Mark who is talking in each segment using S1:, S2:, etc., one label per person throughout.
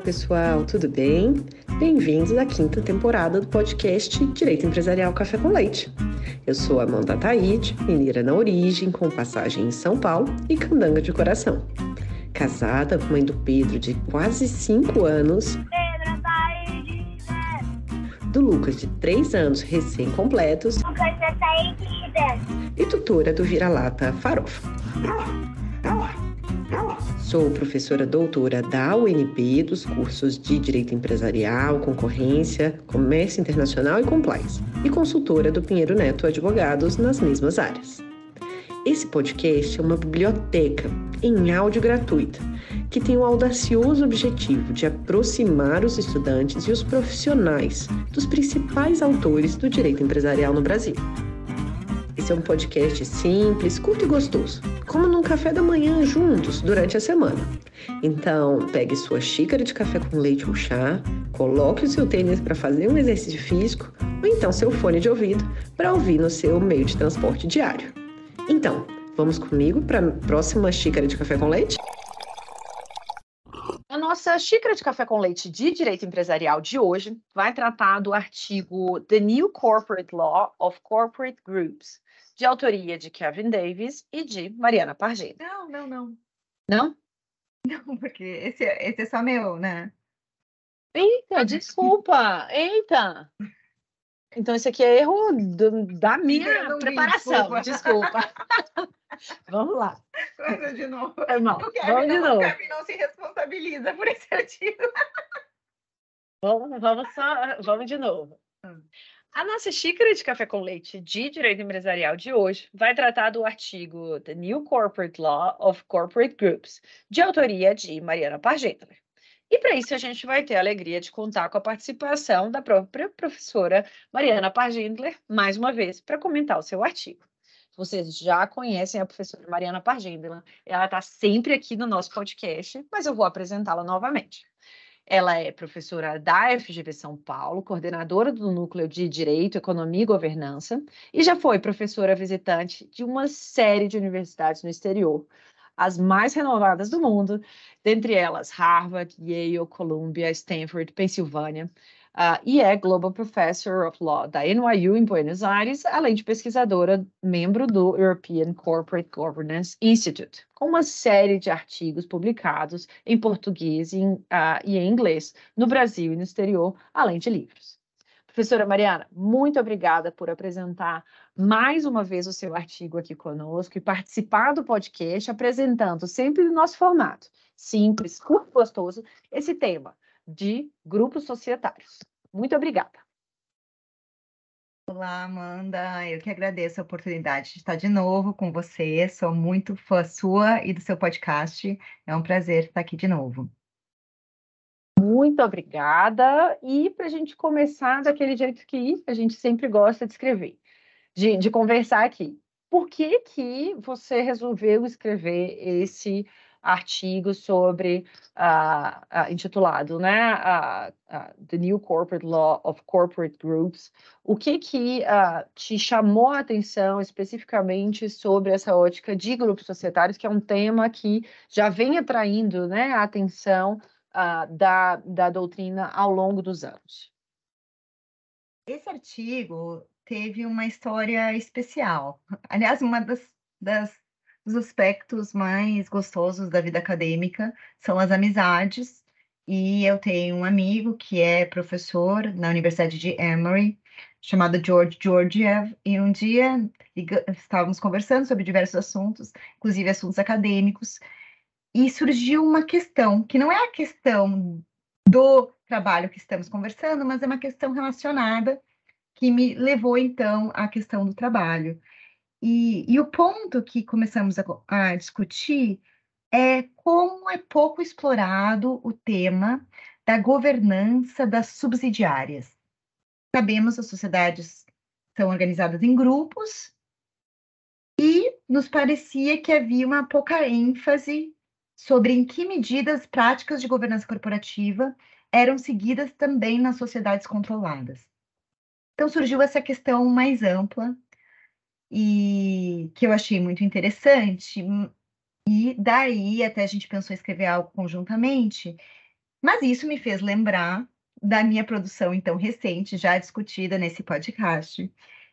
S1: pessoal, tudo bem? Bem-vindos à quinta temporada do podcast Direito Empresarial Café com Leite. Eu sou Amanda Taide, mineira na origem, com passagem em São Paulo e candanga de coração. Casada, mãe do Pedro, de quase 5 anos,
S2: Pedro, Taide,
S1: do Lucas, de 3 anos recém-completos,
S2: Lucas, Taide,
S1: e tutora do Vira-Lata Farofa. Sou professora doutora da UNB dos cursos de Direito Empresarial, Concorrência, Comércio Internacional e Compliance, e consultora do Pinheiro Neto Advogados nas mesmas áreas. Esse podcast é uma biblioteca em áudio gratuita, que tem o audacioso objetivo de aproximar os estudantes e os profissionais dos principais autores do direito empresarial no Brasil. Esse é um podcast simples, curto e gostoso, como num café da manhã juntos durante a semana. Então, pegue sua xícara de café com leite ou chá, coloque o seu tênis para fazer um exercício físico ou então seu fone de ouvido para ouvir no seu meio de transporte diário. Então, vamos comigo para a próxima xícara de café com leite?
S3: A nossa xícara de café com leite de direito empresarial de hoje vai tratar do artigo The New Corporate Law of Corporate Groups, de autoria de Kevin Davis e de Mariana Pargini.
S4: Não.
S3: Não?
S4: Não, porque esse é só meu, né?
S3: Eita, desculpa! Eita! Então, esse aqui é erro da minha
S4: Eu não vi,
S3: preparação. Desculpa. Vamos lá.
S4: Coisa de novo.
S3: Não,
S4: O
S3: vamos de novo.
S4: Kevin não se responsabiliza por esse artigo.
S3: Vamos de novo. A nossa xícara de café com leite de direito empresarial de hoje vai tratar do artigo The New Corporate Law of Corporate Groups, de autoria de Mariana Pargini. E para isso a gente vai ter a alegria de contar com a participação da própria professora Mariana Pargini, mais uma vez, para comentar o seu artigo. Vocês já conhecem a professora Mariana Pargini, ela está sempre aqui no nosso podcast, mas eu vou apresentá-la novamente. Ela é professora da FGV São Paulo, coordenadora do Núcleo de Direito, Economia e Governança, e já foi professora visitante de uma série de universidades no exterior, as mais renomadas do mundo, dentre elas Harvard, Yale, Columbia, Stanford, Pensilvânia, e é Global Professor of Law da NYU em Buenos Aires, além de pesquisadora, membro do European Corporate Governance Institute, com uma série de artigos publicados em português e em inglês no Brasil e no exterior, além de livros. Professora Mariana, muito obrigada por apresentar mais uma vez o seu artigo aqui conosco e participar do podcast, apresentando sempre no nosso formato, simples, curto e gostoso, esse tema de grupos societários. Muito obrigada.
S4: Olá, Amanda. Eu que agradeço a oportunidade de estar de novo com você. Sou muito fã sua e do seu podcast. É um prazer estar aqui de novo.
S3: Muito obrigada. E para a gente começar daquele jeito que a gente sempre gosta de escrever, de conversar aqui. Por que que você resolveu escrever esse artigo sobre, intitulado, né, The New Corporate Law of Corporate Groups? O que que te chamou a atenção especificamente sobre essa ótica de grupos societários, que é um tema que já vem atraindo, né, a atenção da doutrina ao longo dos anos?
S4: Esse artigo teve uma história especial. Aliás, dos aspectos mais gostosos da vida acadêmica são as amizades. E eu tenho um amigo que é professor na Universidade de Emory, chamado George Georgiev, e um dia estávamos conversando sobre diversos assuntos, inclusive assuntos acadêmicos, e surgiu uma questão, que não é a questão do trabalho que estamos conversando, mas é uma questão relacionada que me levou, então, à questão do trabalho. E o ponto que começamos a discutir é como é pouco explorado o tema da governança das subsidiárias. Sabemos que as sociedades são organizadas em grupos e nos parecia que havia uma pouca ênfase sobre em que medida as práticas de governança corporativa eram seguidas também nas sociedades controladas. Então surgiu essa questão mais ampla e que eu achei muito interessante, e daí até a gente pensou em escrever algo conjuntamente, Mas isso me fez lembrar da minha produção, então, recente, já discutida nesse podcast,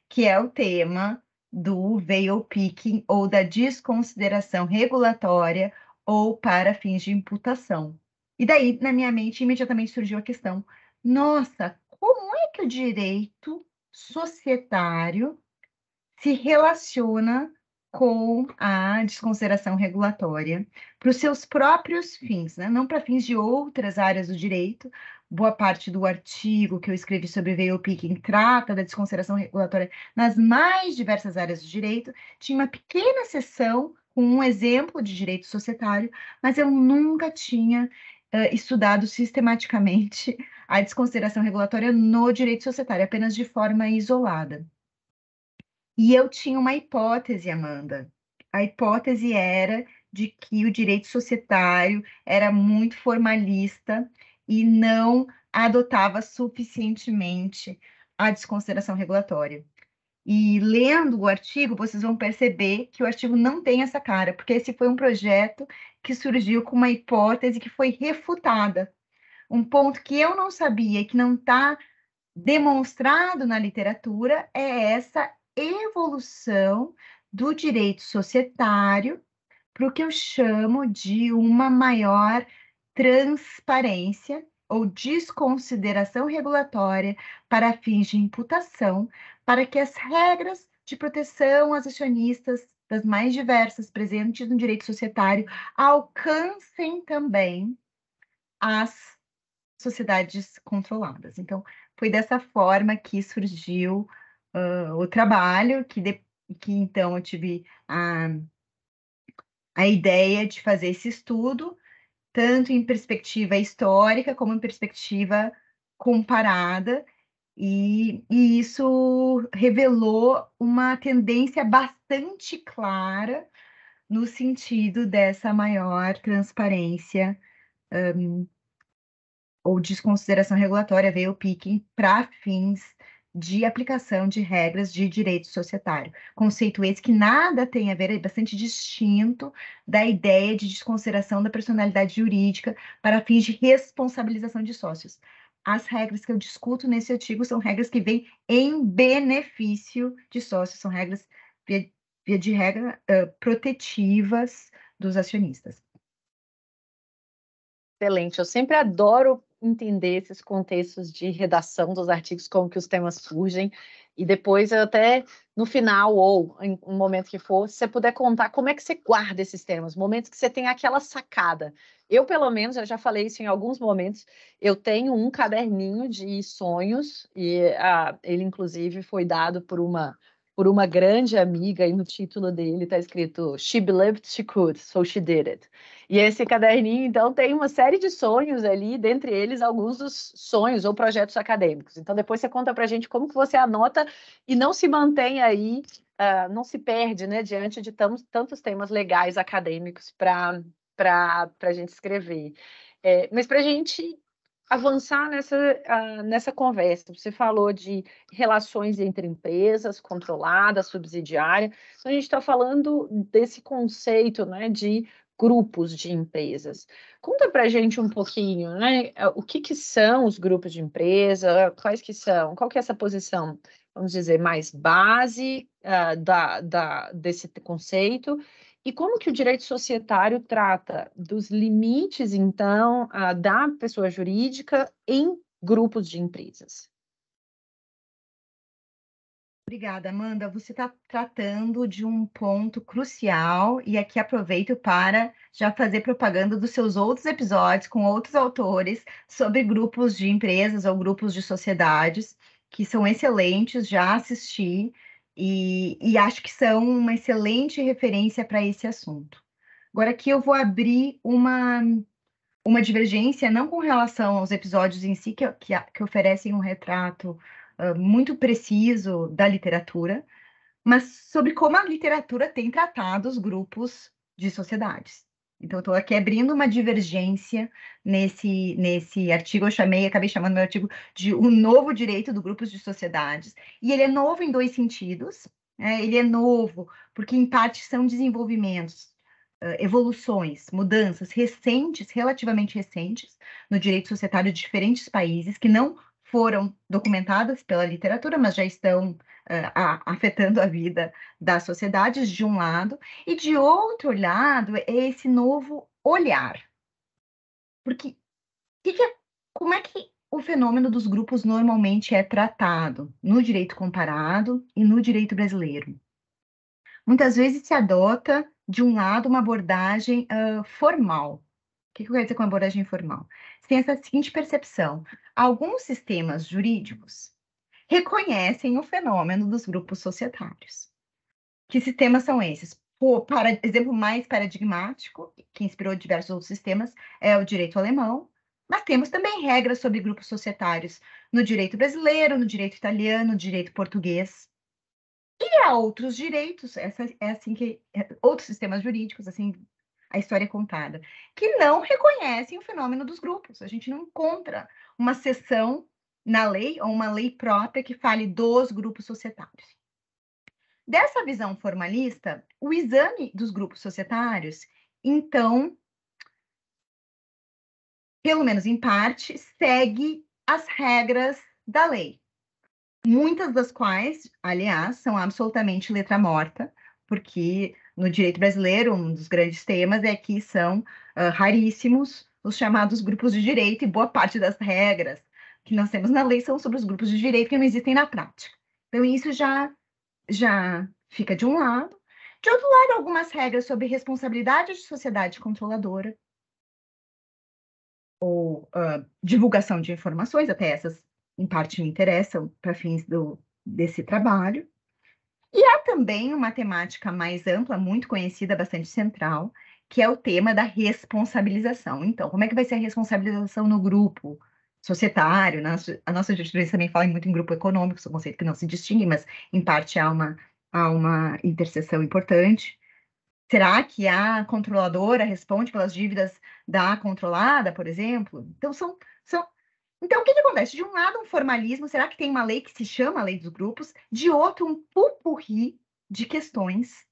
S4: que é o tema do veil picking ou da desconsideração regulatória ou para fins de imputação. E daí, na minha mente, imediatamente surgiu a questão: nossa, como é que o direito societário se relaciona com a desconsideração regulatória para os seus próprios fins, né? Não para fins de outras áreas do direito? Boa parte do artigo que eu escrevi sobre veil picking trata da desconsideração regulatória nas mais diversas áreas do direito. Tinha uma pequena seção com um exemplo de direito societário, mas eu nunca tinha estudado sistematicamente a desconsideração regulatória no direito societário, apenas de forma isolada. E eu tinha uma hipótese, Amanda. A hipótese era de que o direito societário era muito formalista e não adotava suficientemente a desconsideração regulatória. E lendo o artigo, vocês vão perceber que o artigo não tem essa cara, porque esse foi um projeto que surgiu com uma hipótese que foi refutada. Um ponto que eu não sabia, que não está demonstrado na literatura, é essa evolução do direito societário para o que eu chamo de uma maior transparência ou desconsideração regulatória para fins de imputação, para que as regras de proteção aos acionistas das mais diversas presentes no direito societário alcancem também as sociedades controladas. Então, foi dessa forma que surgiu o trabalho, que então eu tive a ideia de fazer esse estudo, tanto em perspectiva histórica como em perspectiva comparada, e isso revelou uma tendência bastante clara no sentido dessa maior transparência ou desconsideração regulatória, veio picking para fins de aplicação de regras de direito societário. Conceito esse que nada tem a ver, é bastante distinto da ideia de desconsideração da personalidade jurídica para fins de responsabilização de sócios. As regras que eu discuto nesse artigo são regras que vêm em benefício de sócios, são regras, via de regra, protetivas dos acionistas.
S3: Excelente, eu sempre adoro entender esses contextos de redação dos artigos, como que os temas surgem, e depois eu até no final, ou em um momento que for, se você puder contar como é que você guarda esses temas, momentos que você tem aquela sacada. Eu, pelo menos, eu já falei isso em alguns momentos, eu tenho um caderninho de sonhos, e ele, inclusive, foi dado por uma grande amiga, e no título dele está escrito "She believed she could, so she did it". E esse caderninho, então, tem uma série de sonhos ali, dentre eles alguns dos sonhos ou projetos acadêmicos. Então, depois você conta para a gente como que você anota e não se mantém aí, não se perde, né, diante de tantos temas legais acadêmicos para a gente escrever. Mas para a gente avançar nessa conversa, você falou de relações entre empresas, controlada, subsidiária. Então, a gente está falando desse conceito, né, de grupos de empresas. Conta para a gente um pouquinho, né? O que são os grupos de empresa, quais que são, qual que é essa posição, vamos dizer, mais base desse conceito, e como que o direito societário trata dos limites, então, da pessoa jurídica em grupos de empresas?
S4: Obrigada, Amanda. Você está tratando de um ponto crucial e aqui aproveito para já fazer propaganda dos seus outros episódios com outros autores sobre grupos de empresas ou grupos de sociedades, que são excelentes, já assisti e acho que são uma excelente referência para esse assunto. Agora aqui eu vou abrir uma divergência, não com relação aos episódios em si, que oferecem um retrato muito preciso da literatura, mas sobre como a literatura tem tratado os grupos de sociedades. Então, estou aqui abrindo uma divergência nesse artigo, acabei chamando meu artigo de O Novo Direito do Grupos de Sociedades, e ele é novo em dois sentidos, ele é novo porque, em parte, são desenvolvimentos evoluções, mudanças recentes, relativamente recentes, no direito societário de diferentes países, que não foram documentadas pela literatura, mas já estão afetando a vida das sociedades, de um lado, e de outro lado, é esse novo olhar. Porque como é que o fenômeno dos grupos normalmente é tratado no direito comparado e no direito brasileiro? Muitas vezes se adota, de um lado, uma abordagem formal. O que eu quero dizer com abordagem formal? Você tem essa seguinte percepção: alguns sistemas jurídicos reconhecem o fenômeno dos grupos societários. Que sistemas são esses? O exemplo mais paradigmático, que inspirou diversos outros sistemas, é o direito alemão, mas temos também regras sobre grupos societários no direito brasileiro, no direito italiano, no direito português. E há outros direitos, outros sistemas jurídicos, assim, a história é contada, que não reconhecem o fenômeno dos grupos. A gente não encontra uma seção na lei ou uma lei própria que fale dos grupos societários. Dessa visão formalista, o exame dos grupos societários, então, pelo menos em parte, segue as regras da lei. Muitas das quais, aliás, são absolutamente letra morta, porque no direito brasileiro, um dos grandes temas é que são raríssimos os chamados grupos de direito, e boa parte das regras que nós temos na lei são sobre os grupos de direito que não existem na prática. Então, isso já fica de um lado. De outro lado, algumas regras sobre responsabilidade de sociedade controladora, ou divulgação de informações, até essas em parte me interessam para fins desse trabalho. E há também uma temática mais ampla, muito conhecida, bastante central, que é o tema da responsabilização. Então, como é que vai ser a responsabilização no grupo societário? A nossa jurisprudência também fala muito em grupo econômico, é um conceito que não se distingue, mas em parte há uma interseção importante. Será que a controladora responde pelas dívidas da controlada, por exemplo? Então, Então, o que acontece? De um lado, um formalismo, será que tem uma lei que se chama Lei dos Grupos? De outro, um pupurri de questões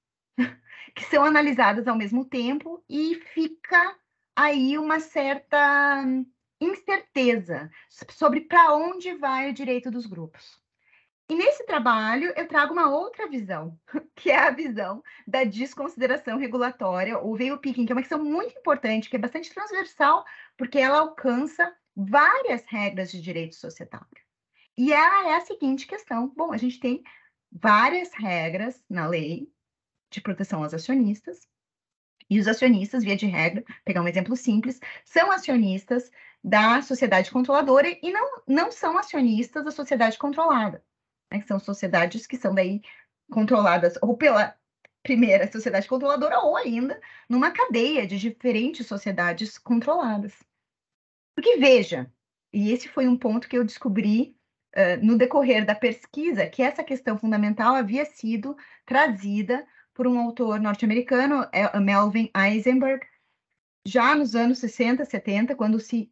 S4: que são analisadas ao mesmo tempo e fica aí uma certa incerteza sobre para onde vai o direito dos grupos. E nesse trabalho, eu trago uma outra visão, que é a visão da desconsideração regulatória, ou veio picking, que é uma questão muito importante, que é bastante transversal, porque ela alcança várias regras de direito societário. E ela é a seguinte questão: bom, a gente tem várias regras na lei de proteção aos acionistas, e os acionistas, via de regra, pegar um exemplo simples, são acionistas da sociedade controladora e não são acionistas da sociedade controlada, né? Que são sociedades que são daí controladas ou pela primeira sociedade controladora ou ainda numa cadeia de diferentes sociedades controladas. Porque veja, e esse foi um ponto que eu descobri no decorrer da pesquisa, que essa questão fundamental havia sido trazida por um autor norte-americano, Melvin Eisenberg, já nos anos 60, 70, quando se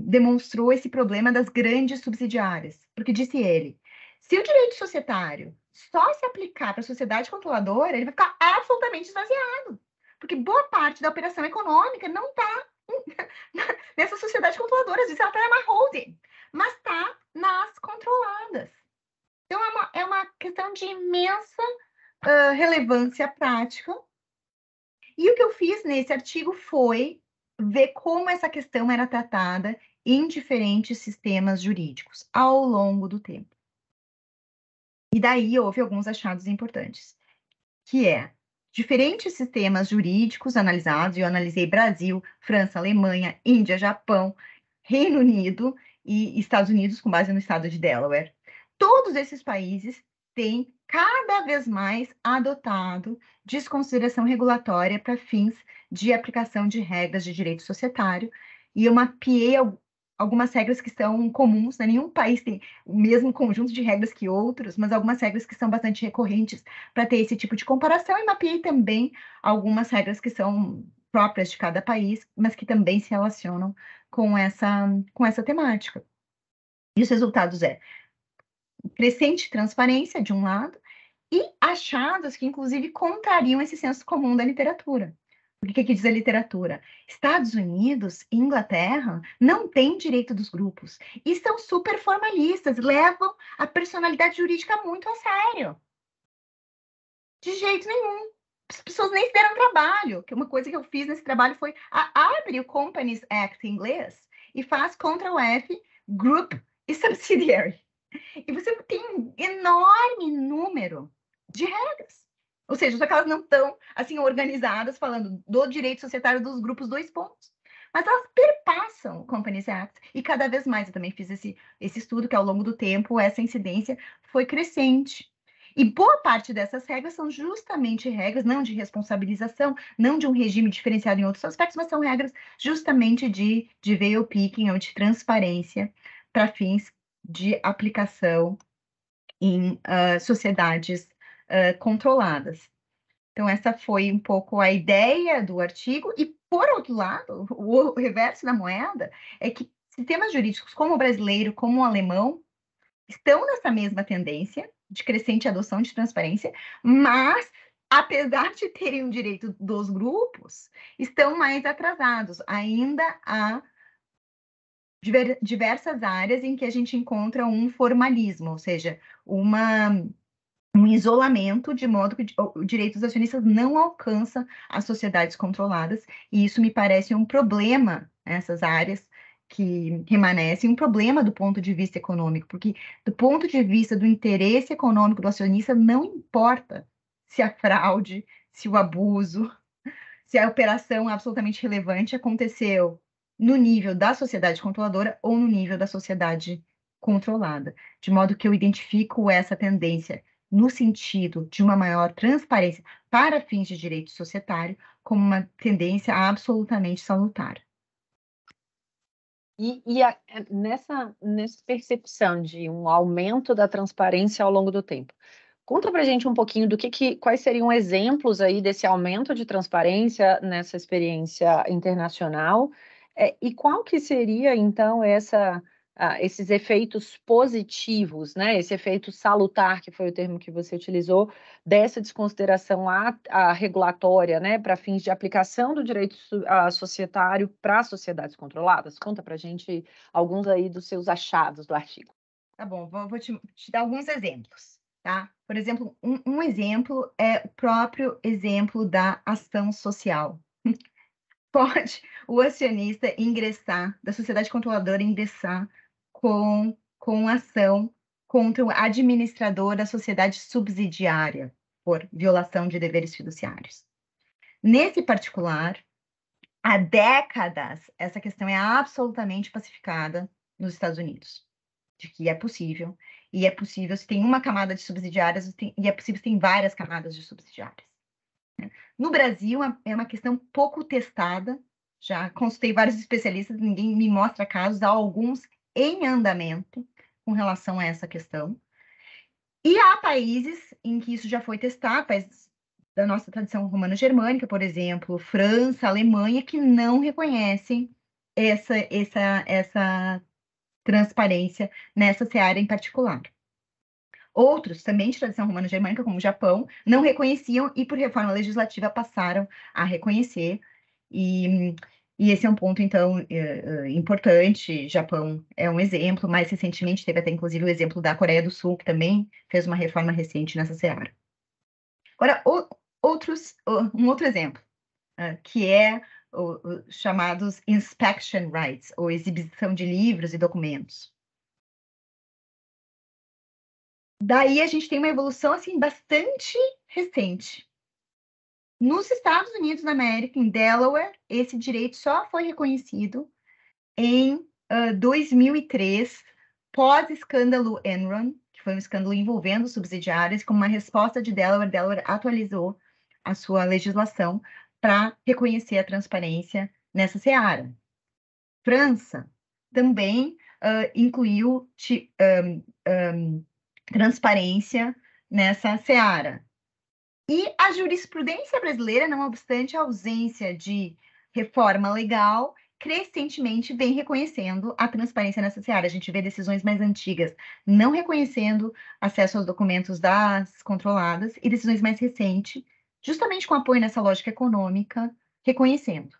S4: demonstrou esse problema das grandes subsidiárias. Porque disse ele, se o direito societário só se aplicar para a sociedade controladora, ele vai ficar absolutamente esvaziado. Porque boa parte da operação econômica não está nessa sociedade controladora, às vezes ela está numa holding, mas está nas controladas. Então, é uma questão de imensa relevância prática. E o que eu fiz nesse artigo foi ver como essa questão era tratada em diferentes sistemas jurídicos ao longo do tempo. E daí houve alguns achados importantes, que é diferentes sistemas jurídicos analisados, e eu analisei Brasil, França, Alemanha, Índia, Japão, Reino Unido e Estados Unidos, com base no estado de Delaware. Todos esses países têm cada vez mais adotado desconsideração regulatória para fins de aplicação de regras de direito societário, e eu mapeei algumas regras que são comuns, né? Nenhum país tem o mesmo conjunto de regras que outros, mas algumas regras que são bastante recorrentes para ter esse tipo de comparação, e mapeei também algumas regras que são próprias de cada país, mas que também se relacionam com essa temática. E os resultados crescente transparência, de um lado, e achados que, inclusive, contrariam esse senso comum da literatura. O que diz a literatura? Estados Unidos e Inglaterra não têm direito dos grupos e são super formalistas, levam a personalidade jurídica muito a sério. De jeito nenhum. As pessoas nem se deram trabalho, que uma coisa que eu fiz nesse trabalho foi abre o Companies Act em inglês e faz Ctrl+F, Group e Subsidiary. E você tem um enorme número de regras. Ou seja, só que elas não estão assim organizadas, falando do direito societário dos grupos, 2 pontos. Mas elas perpassam o Companies Act, e cada vez mais, eu também fiz esse estudo, que ao longo do tempo, essa incidência foi crescente. E boa parte dessas regras são justamente regras, não de responsabilização, não de um regime diferenciado em outros aspectos, mas são regras justamente de veil picking, ou de transparência, para fins de aplicação em sociedades controladas. Então, essa foi um pouco a ideia do artigo. E, por outro lado, o reverso da moeda é que sistemas jurídicos como o brasileiro, como o alemão, estão nessa mesma tendência de crescente adoção de transparência, mas, apesar de terem o direito dos grupos, estão mais atrasados. Ainda há diversas áreas em que a gente encontra um formalismo, ou seja, um isolamento, de modo que o direito dos acionistas não alcança as sociedades controladas, e isso me parece um problema nessas áreas que permanecem, um problema do ponto de vista econômico, porque do ponto de vista do interesse econômico do acionista, não importa se a fraude, se o abuso, se a operação absolutamente relevante aconteceu no nível da sociedade controladora ou no nível da sociedade controlada, de modo que eu identifico essa tendência no sentido de uma maior transparência para fins de direito societário como uma tendência absolutamente salutar.
S3: Nessa percepção de um aumento da transparência ao longo do tempo, conta para a gente um pouquinho quais seriam exemplos aí desse aumento de transparência nessa experiência internacional, e qual que seria, então, esses efeitos positivos, né? Esse efeito salutar, que foi o termo que você utilizou, dessa desconsideração regulatória, né, para fins de aplicação do direito societário para sociedades controladas? Conta para a gente alguns aí dos seus achados do artigo.
S4: Tá bom, vou te dar alguns exemplos, tá? Por exemplo, um exemplo é o próprio exemplo da ação social. Pode o acionista ingressar, da sociedade controladora ingressar com ação contra o administrador da sociedade subsidiária por violação de deveres fiduciários. Nesse particular, há décadas, essa questão é absolutamente pacificada nos Estados Unidos, de que é possível, e é possível se tem uma camada de subsidiárias, e é possível se tem várias camadas de subsidiárias. No Brasil, é uma questão pouco testada, já consultei vários especialistas, ninguém me mostra casos, há alguns em andamento com relação a essa questão. E há países em que isso já foi testado, países da nossa tradição romano-germânica, por exemplo, França, Alemanha, que não reconhecem essa transparência nessa seara em particular. Outros, também de tradição romano-germânica, como o Japão, não reconheciam e, por reforma legislativa, passaram a reconhecer. E esse é um ponto, então, importante. Japão é um exemplo. Mais recentemente, teve até, inclusive, o exemplo da Coreia do Sul, que também fez uma reforma recente nessa seara. Agora, um outro exemplo, que é os chamados inspection rights, ou exibição de livros e documentos. Daí a gente tem uma evolução assim bastante recente. Nos Estados Unidos da América, em Delaware, esse direito só foi reconhecido em 2003, pós-escândalo Enron, que foi um escândalo envolvendo subsidiárias. Como uma resposta de Delaware atualizou a sua legislação para reconhecer a transparência nessa seara. França também incluiu transparência nessa seara. E a jurisprudência brasileira, não obstante a ausência de reforma legal, crescentemente vem reconhecendo a transparência nessa seara. A gente vê decisões mais antigas não reconhecendo acesso aos documentos das controladas e decisões mais recentes, justamente com apoio nessa lógica econômica, reconhecendo.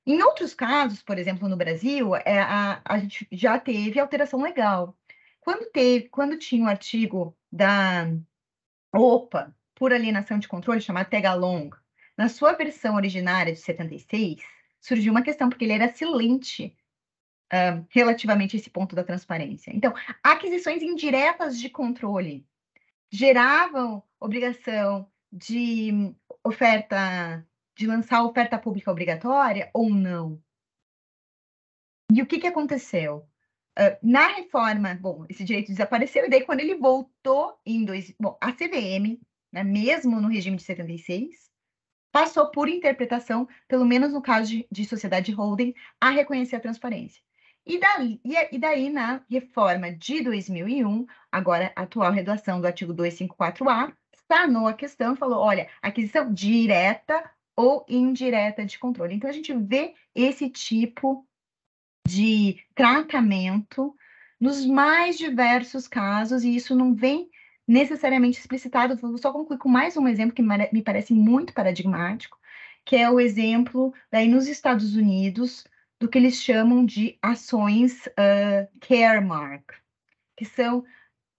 S4: Em outros casos, por exemplo, no Brasil, a gente já teve alteração legal. Quando tinha o artigo da OPA, por alienação de controle, chamado Tagalong, na sua versão originária de 76, surgiu uma questão, porque ele era silente relativamente a esse ponto da transparência. Então, aquisições indiretas de controle geravam obrigação de lançar oferta pública obrigatória ou não? E o que aconteceu? Na reforma, bom, esse direito desapareceu, e daí quando ele voltou a CVM, né, mesmo no regime de 76, passou por interpretação, pelo menos no caso de sociedade holding, a reconhecer a transparência. E daí, na reforma de 2001, agora a atual redação do artigo 254A, sanou a questão e falou, olha, aquisição direta ou indireta de controle. Então, a gente vê esse tipo de tratamento nos mais diversos casos, e isso não vem necessariamente explicitado. Vou só concluir com mais um exemplo que me parece muito paradigmático, que é o exemplo daí nos Estados Unidos do que eles chamam de ações Caremark, que são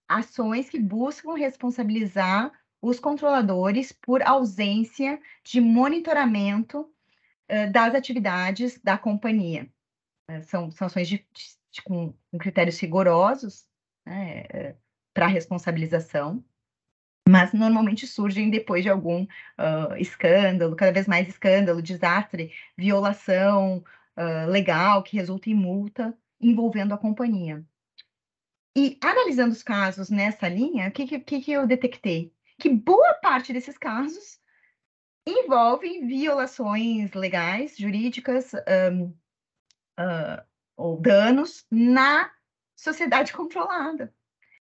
S4: ações que buscam responsabilizar os controladores por ausência de monitoramento das atividades da companhia. São ações com critérios rigorosos, né, para responsabilização, mas normalmente surgem depois de algum escândalo, cada vez mais escândalo, desastre, violação legal que resulta em multa envolvendo a companhia. E analisando os casos nessa linha, o que eu detectei? Que boa parte desses casos envolvem violações legais, jurídicas, ou danos na sociedade controlada.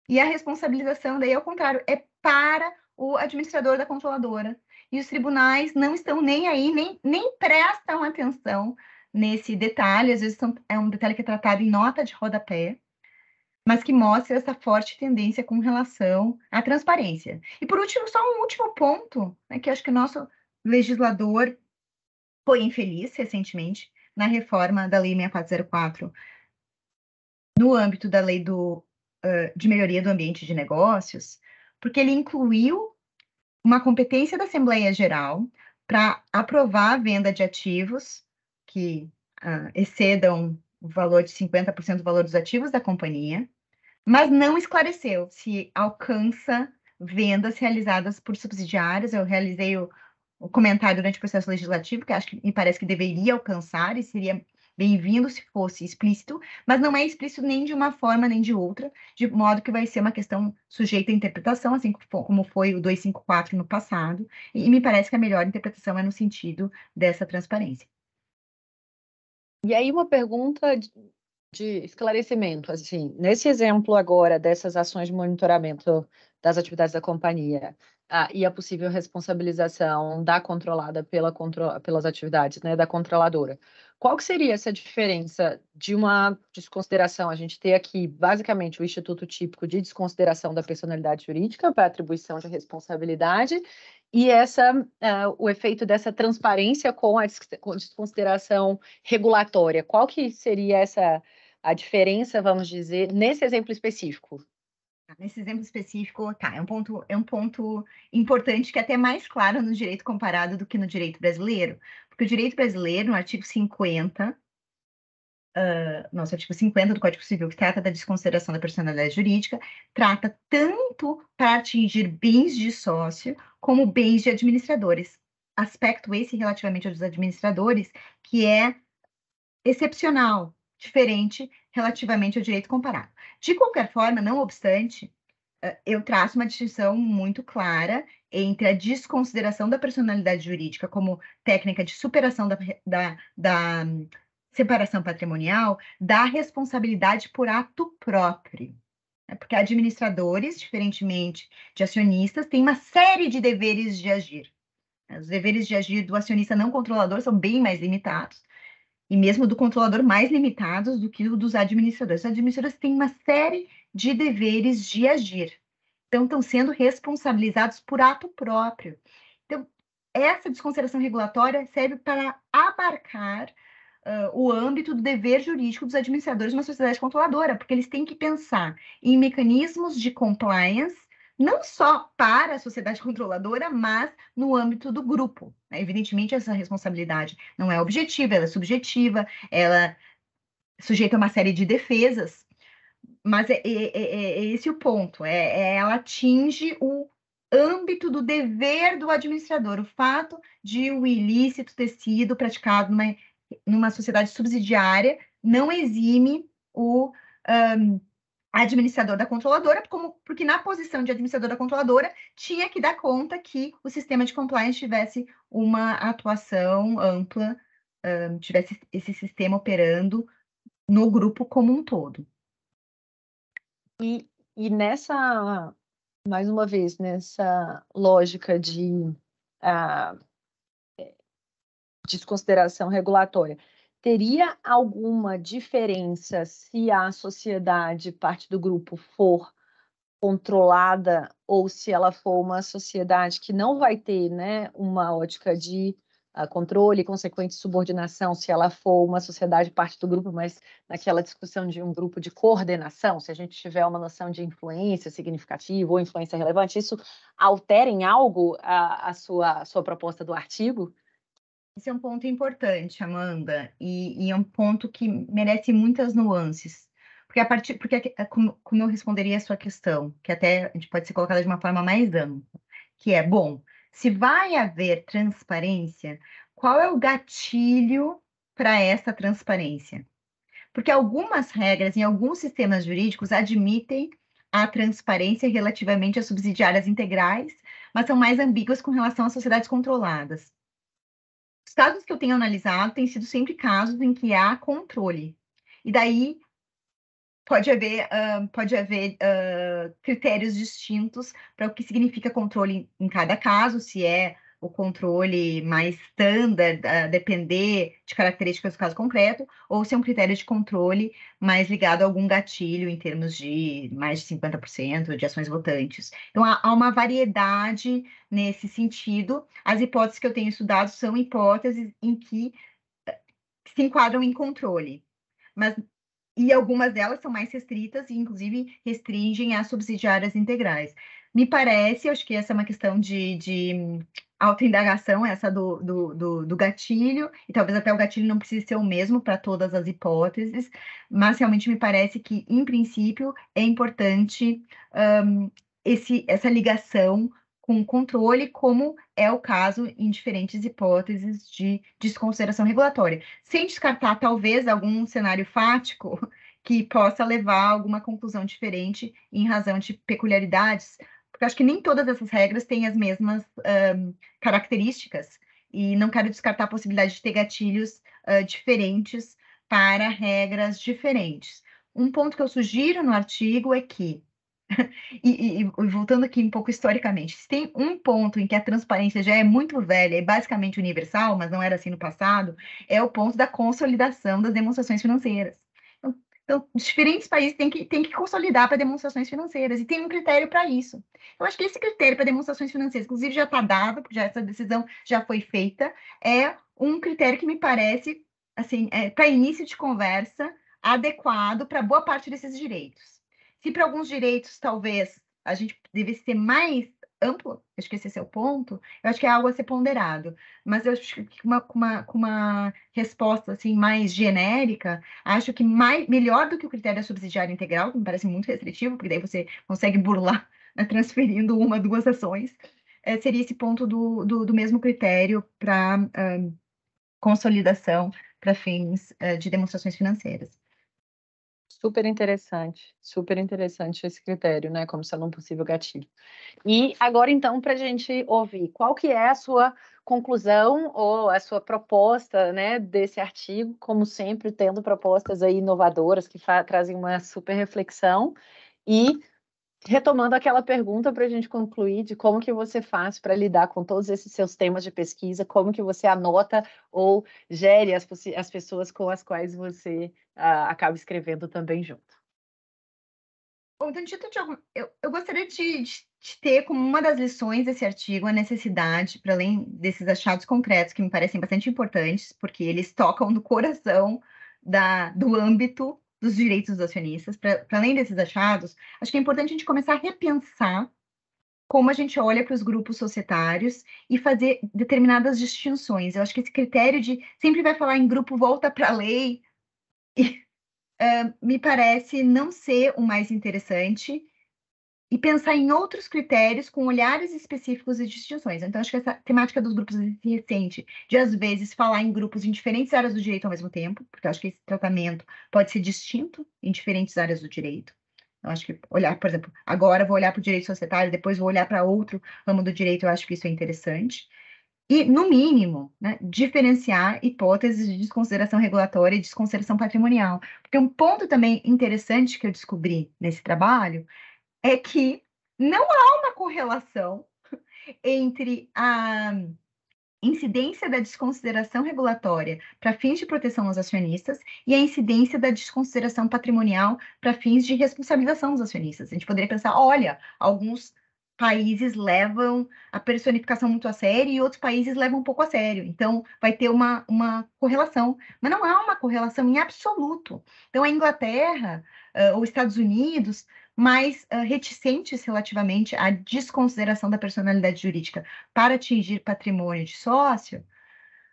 S4: E a responsabilização, daí, ao contrário, é para o administrador da controladora. E os tribunais não estão nem aí, nem prestam atenção nesse detalhe. Às vezes é um detalhe que é tratado em nota de rodapé, mas que mostra essa forte tendência com relação à transparência. E, por último, só um último ponto, né, que eu acho que o nosso legislador foi infeliz recentemente, na reforma da Lei 6404, no âmbito da Lei de Melhoria do Ambiente de Negócios, porque ele incluiu uma competência da Assembleia Geral para aprovar a venda de ativos que excedam o valor de 50% do valor dos ativos da companhia, mas não esclareceu se alcança vendas realizadas por subsidiários. Eu realizei o comentário durante o processo legislativo, que acho que me parece que deveria alcançar, e seria bem-vindo se fosse explícito, mas não é explícito nem de uma forma nem de outra, de modo que vai ser uma questão sujeita à interpretação, assim como foi o 254 no passado, e me parece que a melhor interpretação é no sentido dessa transparência.
S3: E aí uma pergunta de esclarecimento, assim, nesse exemplo agora dessas ações de monitoramento das atividades da companhia, e a possível responsabilização da controlada pelas atividades, né, da controladora. Qual que seria essa diferença de uma desconsideração? A gente tem aqui, basicamente, o Instituto Típico de Desconsideração da Personalidade Jurídica para atribuição de responsabilidade e o efeito dessa transparência com a desconsideração regulatória. Qual que seria a diferença, vamos dizer, nesse exemplo específico?
S4: Nesse exemplo específico, é um ponto importante, que é até mais claro no direito comparado do que no direito brasileiro, porque o direito brasileiro, no artigo 50, artigo 50 do Código Civil, que trata da desconsideração da personalidade jurídica, trata tanto para atingir bens de sócio como bens de administradores. Aspecto esse relativamente aos administradores, que é excepcional, diferente relativamente ao direito comparado. De qualquer forma, não obstante, eu traço uma distinção muito clara entre a desconsideração da personalidade jurídica como técnica de superação da separação patrimonial, da responsabilidade por ato próprio. Porque administradores, diferentemente de acionistas, têm uma série de deveres de agir. Os deveres de agir do acionista não controlador são bem mais limitados. e mesmo do controlador mais limitados do que o dos administradores. Os administradores têm uma série de deveres de agir, então estão sendo responsabilizados por ato próprio. Então, essa desconsideração regulatória serve para abarcar o âmbito do dever jurídico dos administradores de uma sociedade controladora, porque eles têm que pensar em mecanismos de compliance, não só para a sociedade controladora, mas no âmbito do grupo. Evidentemente, essa responsabilidade não é objetiva, ela é subjetiva, ela é sujeita a uma série de defesas, mas é esse o ponto, ela atinge o âmbito do dever do administrador, o fato de o ilícito ter sido praticado numa sociedade subsidiária não exime o administrador da controladora, porque na posição de administrador da controladora tinha que dar conta que o sistema de compliance tivesse uma atuação ampla, tivesse esse sistema operando no grupo como um todo.
S3: E nessa, mais uma vez, nessa lógica de desconsideração regulatória, teria alguma diferença se a sociedade, parte do grupo, for controlada ou se ela for uma sociedade que não vai ter, né, uma ótica de controle e consequente subordinação, se ela for uma sociedade parte do grupo, mas naquela discussão de um grupo de coordenação, se a gente tiver uma noção de influência significativa ou influência relevante, isso altera em algo a sua proposta do artigo?
S4: Esse é um ponto importante, Amanda, e é um ponto que merece muitas nuances. Porque como eu responderia a sua questão, que até a gente pode ser colocada de uma forma mais ampla, que é, bom, se vai haver transparência, qual é o gatilho para essa transparência? Porque algumas regras em alguns sistemas jurídicos admitem a transparência relativamente às subsidiárias integrais, mas são mais ambíguas com relação às sociedades controladas. Os casos que eu tenho analisado têm sido sempre casos em que há controle. E daí pode haver critérios distintos para o que significa controle em cada caso, se é o controle mais standard, a depender de características do caso concreto, ou se é um critério de controle mais ligado a algum gatilho em termos de mais de 50% de ações votantes. Então, há uma variedade nesse sentido. As hipóteses que eu tenho estudado são hipóteses em que se enquadram em controle, e algumas delas são mais restritas e, inclusive, restringem as subsidiárias integrais. Me parece, acho que essa é uma questão de autoindagação, essa do gatilho, e talvez até o gatilho não precise ser o mesmo para todas as hipóteses, mas realmente me parece que, em princípio, é importante essa ligação com controle, como é o caso em diferentes hipóteses de desconsideração regulatória, sem descartar, talvez, algum cenário fático que possa levar a alguma conclusão diferente em razão de peculiaridades, porque acho que nem todas essas regras têm as mesmas características, e não quero descartar a possibilidade de ter gatilhos diferentes para regras diferentes. Um ponto que eu sugiro no artigo é que e voltando aqui um pouco historicamente, se tem um ponto em que a transparência já é muito velha e basicamente universal, mas não era assim no passado, é o ponto da consolidação das demonstrações financeiras. Então diferentes países têm que consolidar para demonstrações financeiras, e tem um critério para isso. Eu acho que esse critério para demonstrações financeiras, inclusive já está dado, porque essa decisão já foi feita, é um critério que me parece, assim, para início de conversa, adequado para boa parte desses direitos. Se para alguns direitos, talvez, a gente devesse ser mais amplo, acho que esse é o ponto, eu acho que é algo a ser ponderado. Mas eu acho que com uma resposta assim, mais genérica, acho que melhor do que o critério da subsidiária integral, que me parece muito restritivo, porque daí você consegue burlar, né, transferindo uma, duas ações, seria esse ponto do mesmo critério para consolidação para fins de demonstrações financeiras.
S3: Super interessante esse critério, né, como sendo um possível gatilho. E agora, então, para a gente ouvir, qual que é a sua conclusão ou a sua proposta, né, desse artigo, como sempre, tendo propostas aí inovadoras que trazem uma super reflexão, e retomando aquela pergunta para a gente concluir de como que você faz para lidar com todos esses seus temas de pesquisa, como que você anota ou gere as pessoas com as quais você acaba escrevendo também junto.
S4: Bom, então, eu gostaria de ter como uma das lições desse artigo a necessidade, para além desses achados concretos que me parecem bastante importantes, porque eles tocam no coração do âmbito dos direitos dos acionistas, para além desses achados, acho que é importante a gente começar a repensar como a gente olha para os grupos societários e fazer determinadas distinções. Eu acho que esse critério de sempre vai falar em grupo volta para a lei me parece não ser o mais interessante e pensar em outros critérios com olhares específicos e distinções. Então, acho que essa temática dos grupos recente, de às vezes falar em grupos em diferentes áreas do direito ao mesmo tempo, porque eu acho que esse tratamento pode ser distinto em diferentes áreas do direito. Eu acho que olhar, por exemplo, agora vou olhar para o direito societário, depois vou olhar para outro ramo do direito, eu acho que isso é interessante. E, no mínimo, né, diferenciar hipóteses de desconsideração regulatória e desconsideração patrimonial. Porque um ponto também interessante que eu descobri nesse trabalho é que não há uma correlação entre a incidência da desconsideração regulatória para fins de proteção aos acionistas e a incidência da desconsideração patrimonial para fins de responsabilização dos acionistas. A gente poderia pensar, olha, alguns países levam a personificação muito a sério e outros países levam um pouco a sério. Então, vai ter uma correlação. Mas não há uma correlação em absoluto. Então, a Inglaterra ou Estados Unidos mais reticentes relativamente à desconsideração da personalidade jurídica para atingir patrimônio de sócio,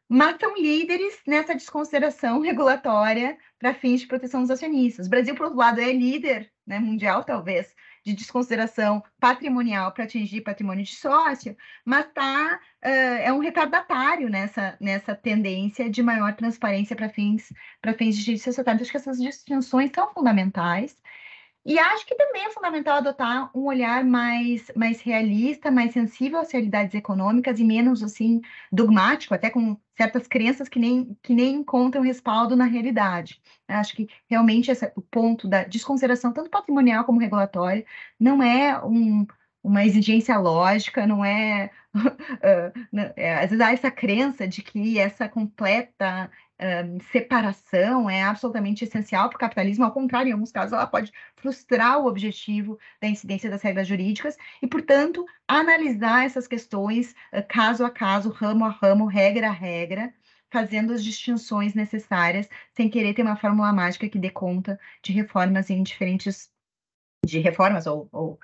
S4: mas são líderes nessa desconsideração regulatória para fins de proteção dos acionistas. O Brasil, por outro lado, é líder, né, mundial, talvez, de desconsideração patrimonial para atingir patrimônio de sócio, mas é um retardatário nessa tendência de maior transparência para fins de direito societário. Acho que essas distinções são fundamentais. E acho que também é fundamental adotar um olhar mais realista, mais sensível às realidades econômicas e menos, assim, dogmático, até com certas crenças que nem encontram respaldo na realidade. Acho que realmente o ponto da desconsideração, tanto patrimonial como regulatória, não é uma exigência lógica, não é... às vezes há essa crença de que essa completa separação é absolutamente essencial para o capitalismo. Ao contrário, em alguns casos, ela pode frustrar o objetivo da incidência das regras jurídicas e, portanto, analisar essas questões caso a caso, ramo a ramo, regra a regra, fazendo as distinções necessárias, sem querer ter uma fórmula mágica que dê conta de reformas ou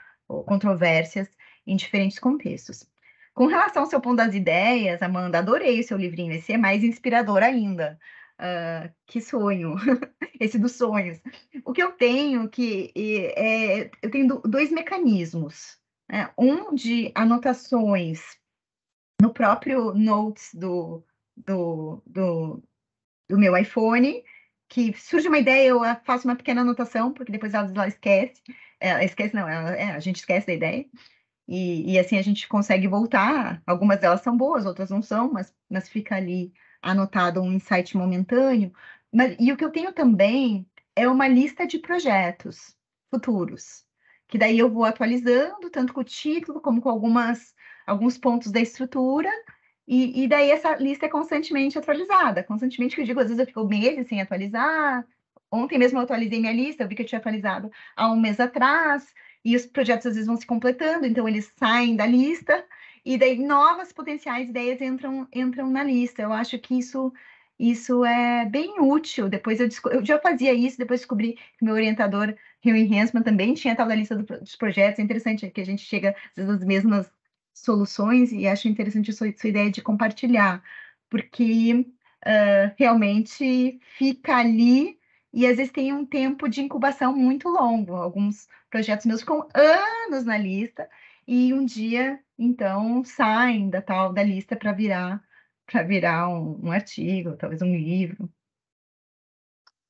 S4: controvérsias em diferentes contextos. Com relação ao seu ponto das ideias, Amanda, adorei o seu livrinho, esse é mais inspirador ainda. Que sonho, esse dos sonhos. O que eu tenho eu tenho dois mecanismos, né? Um de anotações no próprio Notes do meu iPhone, que surge uma ideia, eu faço uma pequena anotação, porque depois ela esquece. Ela esquece, não, a gente esquece da ideia. E assim a gente consegue voltar. Algumas delas são boas, outras não são, mas fica ali anotado um insight momentâneo. E o que eu tenho também é uma lista de projetos futuros, que daí eu vou atualizando, tanto com o título como com alguns pontos da estrutura, e daí essa lista é constantemente atualizada. Constantemente, que eu digo, às vezes eu fico meses sem atualizar. Ontem mesmo eu atualizei minha lista, eu vi que eu tinha atualizado há um mês atrás, e os projetos às vezes vão se completando, então eles saem da lista, e daí novas potenciais ideias entram na lista. Eu acho que isso é bem útil. Depois eu já fazia isso, depois descobri que meu orientador, Huey Hensman, também tinha tal da lista dos projetos. É interessante que a gente chega às vezes às mesmas soluções, e acho interessante a sua ideia de compartilhar, porque realmente fica ali, e às vezes tem um tempo de incubação muito longo. Alguns projetos meus ficam anos na lista, e um dia, então, saem da lista para virar um artigo, talvez um livro.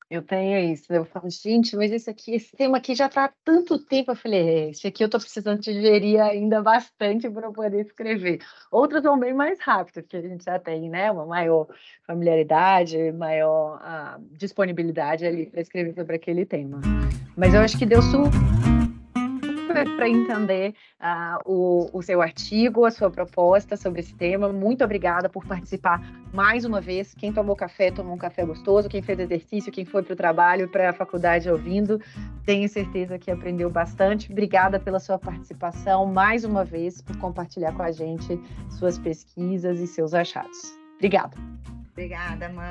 S3: Eu tenho isso, eu falo, gente, mas esse tema aqui já está há tanto tempo. Eu falei, esse aqui eu estou precisando digerir ainda bastante para poder escrever. Outros vão bem mais rápido, porque a gente já tem, né, uma maior familiaridade, maior disponibilidade ali para escrever sobre aquele tema. Mas eu acho que deu super para entender o seu artigo, a sua proposta sobre esse tema. Muito obrigada por participar mais uma vez. Quem tomou café, tomou um café gostoso. Quem fez exercício, quem foi para o trabalho, para a faculdade ouvindo, tenho certeza que aprendeu bastante. Obrigada pela sua participação, mais uma vez, por compartilhar com a gente suas pesquisas e seus achados. Obrigada.
S4: Obrigada, mãe.